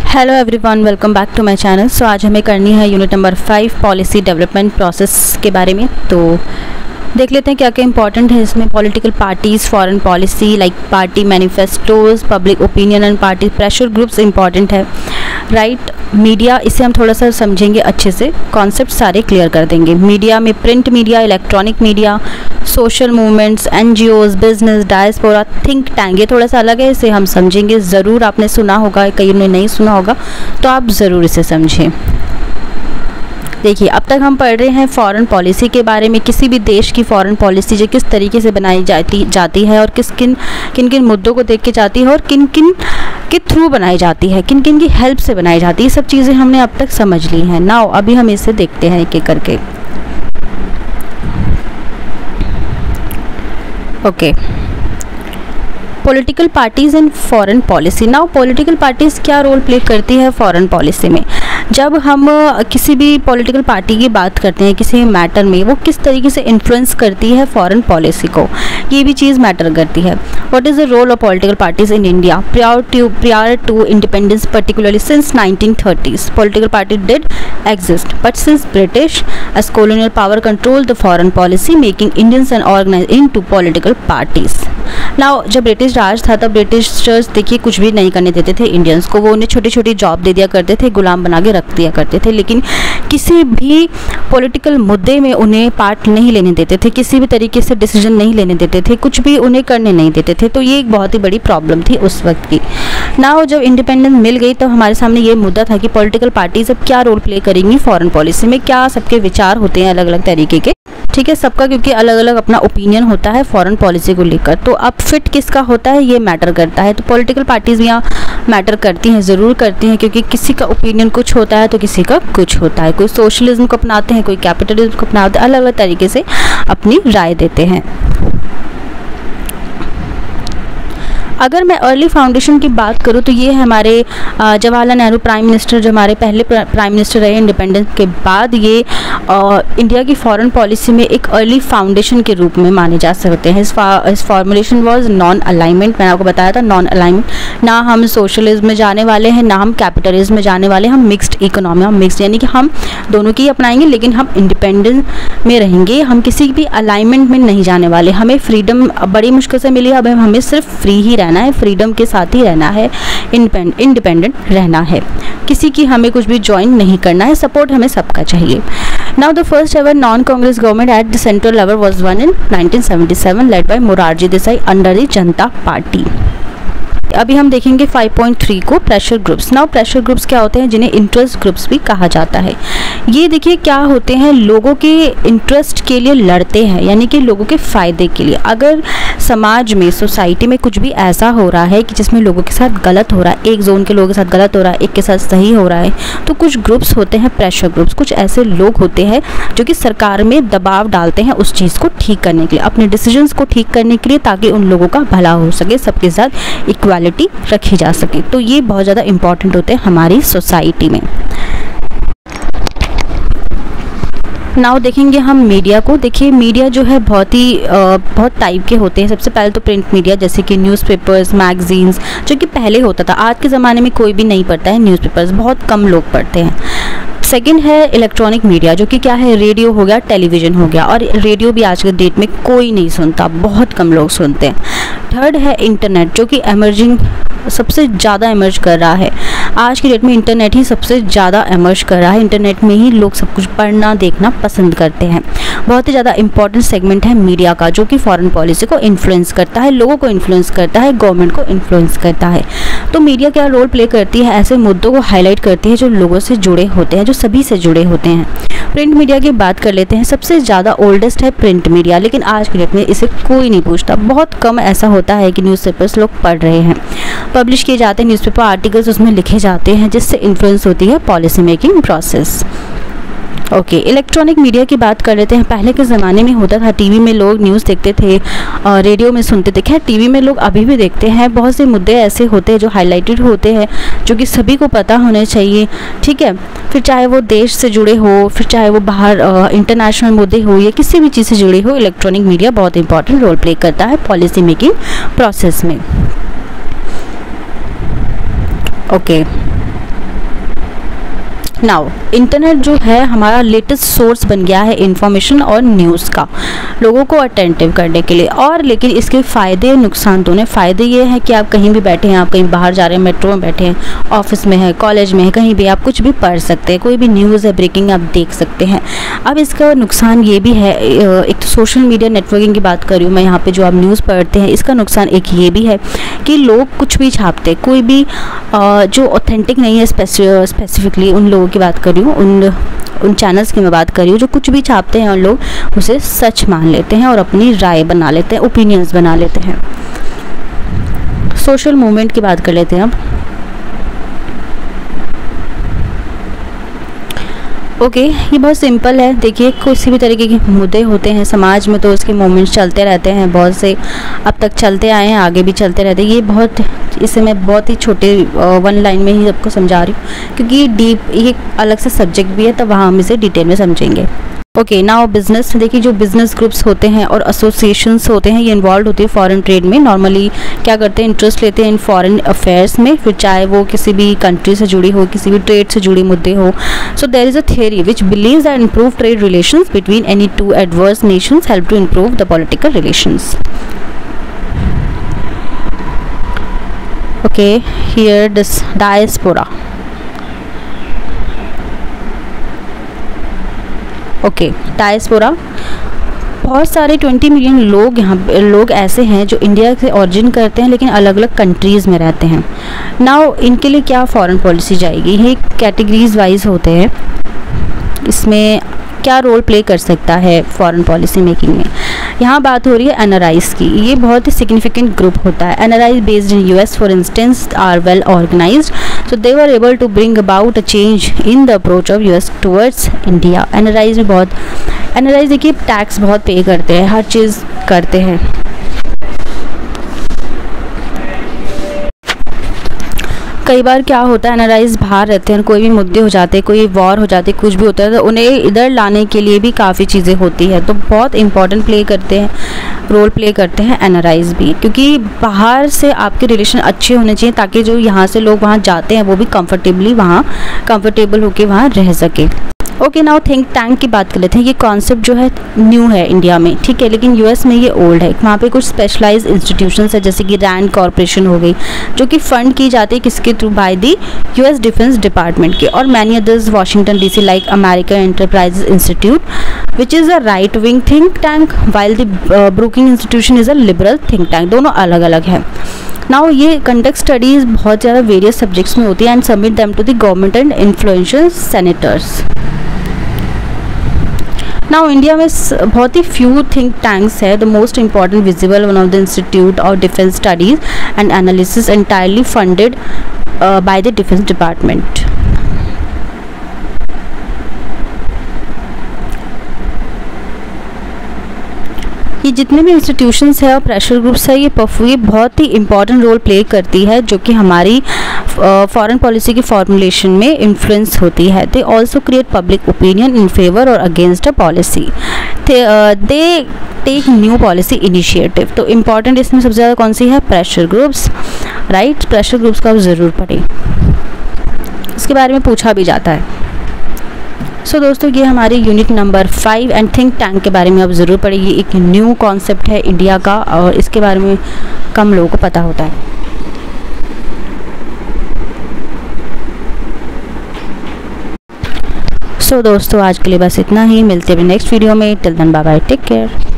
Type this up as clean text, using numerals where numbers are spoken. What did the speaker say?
Hello everyone, welcome back to my channel. So आज हमें करनी है unit number 5 policy development process के बारे में। तो देख लेते हैं क्या क्या इंपॉर्टेंट है इसमें। Political parties, foreign policy like party manifestos, public opinion and party pressure groups important है, राइट। मीडिया, इसे हम थोड़ा सा समझेंगे अच्छे से, कॉन्सेप्ट सारे क्लियर कर देंगे। मीडिया में print media, electronic media, social movements, NGOs, business, diaspora, think tank, ये थोड़ा सा अलग है, इसे हम समझेंगे। ज़रूर आपने सुना होगा, कई ने नहीं सुना होगा, तो आप ज़रूर इसे समझें। देखिए, अब तक हम पढ़ रहे हैं फॉरेन पॉलिसी के बारे में। किसी भी देश की फॉरेन पॉलिसी जो किस तरीके से बनाई जाती है और किन किन मुद्दों को देख के जाती है और किन किन के थ्रू बनाई जाती है, किन किन की हेल्प से बनाई जाती है, ये सब चीज़ें हमने अब तक समझ ली हैं। नाउ अभी हम इसे देखते हैं एक एक करके। Okay, political parties in foreign policy. Now political parties क्या रोल प्ले करती है फॉरेन पॉलिसी में? जब हम किसी भी पॉलिटिकल पार्टी की बात करते हैं किसी मैटर में, वो किस तरीके से इन्फ्लुएंस करती है फॉरेन पॉलिसी को, ये भी चीज़ मैटर करती है। What is the role of political parties in India prior to independence, particularly since 1930s? Political party did exist, but since British as colonial power controlled the foreign policy, making Indians and organized into political parties. Now जब British राज था तब Britishers देखिए कुछ भी नहीं करने देते थे इंडियंस को। वो उन्हें छोटी छोटी जॉब दे दिया करते थे, गुलाम बना के रख दिया करते थे, लेकिन किसी भी पॉलिटिकल मुद्दे में उन्हें पार्ट नहीं लेने देते थे, किसी भी तरीके से डिसीजन नहीं लेने देते थे, कुछ भी उन्हें करने नहीं देते थे। तो ये एक बहुत ही बड़ी प्रॉब्लम थी उस वक्त की। नाउ जब इंडिपेंडेंस मिल गई तब हमारे सामने ये मुद्दा था कि पॉलिटिकल पार्टीज अब क्या रोल प्ले करेंगी फॉरेन पॉलिसी में, क्या सबके विचार होते हैं अलग अलग तरीके के, ठीक है, सबका क्योंकि अलग अलग अपना ओपिनियन होता है फॉरेन पॉलिसी को लेकर। तो अब फिट किसका होता है ये मैटर करता है। तो पॉलिटिकल पार्टीज़ भी यहाँ मैटर करती हैं, ज़रूर करती हैं, क्योंकि किसी का ओपिनियन कुछ होता है तो किसी का कुछ होता है। कोई सोशलिज्म को अपनाते हैं, कोई कैपिटलिज्म को अपनाते हैं, अलग अलग तरीके से अपनी राय देते हैं। अगर मैं अर्ली फाउंडेशन की बात करूँ तो ये हमारे जवाहरलाल नेहरू प्राइम मिनिस्टर, जो हमारे पहले प्राइम मिनिस्टर रहे इंडिपेंडेंस के बाद, ये इंडिया की फॉरेन पॉलिसी में एक अर्ली फाउंडेशन के रूप में माने जा सकते हैं। इस फॉर्मुलेशन वाज नॉन अलाइनमेंट। मैंने आपको बताया था नॉन अलाइनमेंट, ना हम सोशलिज्म में जाने वाले हैं ना हम कैपिटलिज्म में जाने वाले हैं, हम मिक्स्ड इकोनॉमी, हम मिक्स्ड, यानी कि हम दोनों की अपनाएंगे लेकिन हम इंडिपेंडेंस में रहेंगे, हम किसी भी अलाइनमेंट में नहीं जाने वाले। हमें फ्रीडम बड़ी मुश्किल से मिली, अब हमें सिर्फ फ्री ही रहना है, फ्रीडम के साथ ही रहना है, इंडिपेंडेंट रहना है, किसी की हमें कुछ भी ज्वाइन नहीं करना है, सपोर्ट हमें सबका चाहिए। Now the first ever non Congress government at the central level was one in 1977 led by Morarji Desai under the Janata party. अभी हम देखेंगे 5.3 को, pressure groups. Now pressure groups क्या होते हैं, जिन्हें इंटरेस्ट ग्रुप्स भी कहा जाता है। ये देखिए क्या होते हैं, लोगों के इंटरेस्ट के लिए लड़ते हैं, यानी कि लोगों के फ़ायदे के लिए। अगर समाज में, सोसाइटी में कुछ भी ऐसा हो रहा है कि जिसमें लोगों के साथ गलत हो रहा है, एक जोन के लोगों के साथ गलत हो रहा है, एक के साथ सही हो रहा है, तो कुछ ग्रुप्स होते हैं प्रेशर ग्रुप्स। कुछ ऐसे लोग होते हैं जो कि सरकार में दबाव डालते हैं उस चीज़ को ठीक करने के लिए, अपने डिसीजंस को ठीक करने के लिए, ताकि उन लोगों का भला हो सके, सबके साथ इक्वालिटी रखी जा सके। तो ये बहुत ज़्यादा इंपॉर्टेंट होते हैं हमारी सोसाइटी में। नाउ देखेंगे हम मीडिया को। देखिए मीडिया जो है बहुत टाइप के होते हैं। सबसे पहले तो प्रिंट मीडिया, जैसे कि न्यूज़पेपर्स, मैगजीन्स, जो कि पहले होता था, आज के ज़माने में कोई भी नहीं पढ़ता है न्यूज़पेपर्स, बहुत कम लोग पढ़ते हैं। सेकंड है इलेक्ट्रॉनिक मीडिया, जो कि क्या है, रेडियो हो गया, टेलीविज़न हो गया, और रेडियो भी आज के डेट में कोई नहीं सुनता, बहुत कम लोग सुनते हैं। थर्ड है इंटरनेट, जो कि एमर्जिंग, सबसे ज़्यादा एमर्ज कर रहा है आज की डेट में। इंटरनेट ही सबसे ज़्यादा एमर्ज कर रहा है, इंटरनेट में ही लोग सब कुछ पढ़ना देखना पसंद करते हैं। बहुत ही ज़्यादा इंपॉर्टेंट सेगमेंट है मीडिया का, जो कि फॉरेन पॉलिसी को इन्फ्लुएंस करता है, लोगों को इन्फ्लुएंस करता है, गवर्नमेंट को इन्फ्लुएंस करता है। तो मीडिया क्या रोल प्ले करती है, ऐसे मुद्दों को हाईलाइट करती है जो लोगों से जुड़े होते हैं, जो सभी से जुड़े होते हैं। प्रिंट मीडिया की बात कर लेते हैं। सबसे ज़्यादा ओल्डेस्ट है प्रिंट मीडिया, लेकिन आज की डेट में इसे कोई नहीं पूछता, बहुत कम ऐसा होता है कि न्यूज़पेपर्स लोग पढ़ रहे हैं। पब्लिश किए जाते हैं न्यूज़पेपर आर्टिकल्स, उसमें लिखे जाते हैं, जिससे इन्फ्लुएंस होती है policy making process. Okay, electronic media की बात कर लेते हैं। पहले के ज़माने में होता था, टीवी में लोग न्यूज़ देखते थे और रेडियो में सुनते थे। खैर टीवी में लोग अभी भी देखते हैं, बहुत से मुद्दे ऐसे होते हैं जो हाईलाइटेड होते हैं, जो कि सभी को पता होने चाहिए, ठीक है। फिर चाहे वो देश से जुड़े हो, फिर चाहे वो बाहर इंटरनेशनल मुद्दे हो या किसी भी चीज़ से जुड़े हो, इलेक्ट्रॉनिक मीडिया बहुत इंपॉर्टेंट रोल प्ले करता है पॉलिसी मेकिंग प्रोसेस में। ओके, नाउ इंटरनेट जो है हमारा लेटेस्ट सोर्स बन गया है इंफॉर्मेशन और न्यूज़ का, लोगों को अटेंटिव करने के लिए। और लेकिन इसके फ़ायदे नुकसान दोनों। फ़ायदे ये हैं कि आप कहीं भी बैठे हैं, आप कहीं बाहर जा रहे हैं, मेट्रो में बैठे हैं, ऑफिस में है, कॉलेज में है, कहीं भी आप कुछ भी पढ़ सकते हैं, कोई भी न्यूज़ है ब्रेकिंग आप देख सकते हैं। अब इसका नुकसान ये भी है, एक तो सोशल मीडिया नेटवर्किंग की बात कर रही हूँ मैं यहाँ पे, जो आप न्यूज़ पढ़ते हैं, इसका नुकसान एक ये भी है कि लोग कुछ भी छापते हैं, कोई भी जो ऑथेंटिक नहीं है, स्पेसिफिकली उन लोगों की बात कर रही हूँ, उन चैनल्स की मैं बात कर रही हूँ जो कुछ भी छापते हैं और लोग उसे सच मान लेते हैं और अपनी राय बना लेते हैं, ओपिनियंस बना लेते हैं। सोशल मूवमेंट की बात कर लेते हैं अब। ओके, ये बहुत सिंपल है। देखिए, किसी भी तरीके के मुद्दे होते हैं समाज में तो उसके मूवमेंट्स चलते रहते हैं, बहुत से अब तक चलते आए हैं, आगे भी चलते रहते हैं। ये बहुत, इसे मैं बहुत ही छोटे वन लाइन में ही सबको समझा रही हूँ क्योंकि डीप ये अलग से सब्जेक्ट भी है, तब वहाँ हम इसे डिटेल में समझेंगे। Okay, now business. देखिए, जो बिजनेस ग्रुप्स होते हैं और एसोसिएशंस होते हैं, ये इन्वॉल्व होती है फॉरेन ट्रेड में। नॉर्मली क्या करते हैं, इंटरेस्ट लेते हैं इन फॉरेन अफेयर्स में, फिर चाहे वो किसी भी कंट्री से जुड़ी हो, किसी भी ट्रेड से जुड़ी मुद्दे हो। So there is a theory which believes that improve trade relations between any two adverse nations help to improve the political relations. Okay, here this diaspora. Okay, diaspora, बहुत सारे 20 मिलियन लोग यहाँ लोग ऐसे हैं जो इंडिया से ऑरिजिन करते हैं लेकिन अलग अलग कंट्रीज़ में रहते हैं। नाउ इनके लिए क्या फॉरेन पॉलिसी जाएगी, ये कैटेगरीज वाइज होते हैं। इसमें क्या रोल प्ले कर सकता है फॉरेन पॉलिसी मेकिंग में। यहाँ बात हो रही है एनआरआईज की। ये बहुत ही सिग्निफिकेंट ग्रुप होता है। NRIs based in US for instance are well organised, so they were able to bring about a change in the approach of US towards India. NRIs में बहुत, एनआरआईज देखिए टैक्स बहुत पे करते हैं, हर चीज़ करते हैं। कई बार क्या होता है, एनआरआईज बाहर रहते हैं, कोई भी मुद्दे हो जाते हैं, कोई वॉर हो जाती है, कुछ भी होता है, तो उन्हें इधर लाने के लिए भी काफ़ी चीज़ें होती है, तो बहुत इंपॉर्टेंट रोल प्ले करते हैं एनआरआईज भी, क्योंकि बाहर से आपके रिलेशन अच्छे होने चाहिए ताकि जो यहाँ से लोग वहाँ जाते हैं वो भी कंफर्टेबल होकर वहाँ रह सके। ओके, नाउ थिंक टैंक की बात कर लेते हैं। ये कॉन्सेप्ट जो है न्यू है इंडिया में, ठीक है, लेकिन यूएस में ये ओल्ड है। वहाँ पे कुछ स्पेशलाइज्ड इंस्टीट्यूशंस है जैसे कि रैंड कॉरपोरेशन हो गई, जो कि फंड की जाती है किसके through, by the US defence department के, और many others Washington DC like American Enterprises Institute which is a right wing think tank, while the Brooking Institution is a liberal think tank. दोनों अलग अलग है। नाउ ये conduct studies बहुत ज़्यादा various subjects में होती है and submit them to the government and influential senators. Now India में बहुत ही फ्यू थिंक टैंक्स है। The most important visible one of the institute of defence studies and analysis entirely funded by the defence department. ये जितने भी institutions है और pressure groups है, ये बहुत ही इंपॉर्टेंट रोल प्ले करती है जो कि हमारी फॉरेन पॉलिसी की फॉर्मुलेशन में इन्फ्लुएंस होती है। They also create public opinion in favour और against a policy. They take new policy initiative. तो इम्पॉर्टेंट इसमें सबसे ज़्यादा कौन सी है, pressure groups, right. Pressure groups का ज़रूर पढ़े, इसके बारे में पूछा भी जाता है। सो दोस्तों, ये हमारे unit number 5 and think tank के बारे में अब ज़रूर पढ़ेगी। एक न्यू कॉन्सेप्ट है इंडिया का और इसके बारे में कम लोगों को पता होता है। सो दोस्तों, आज के लिए बस इतना ही। मिलते हैं नेक्स्ट वीडियो में। Till then bye bye, take care.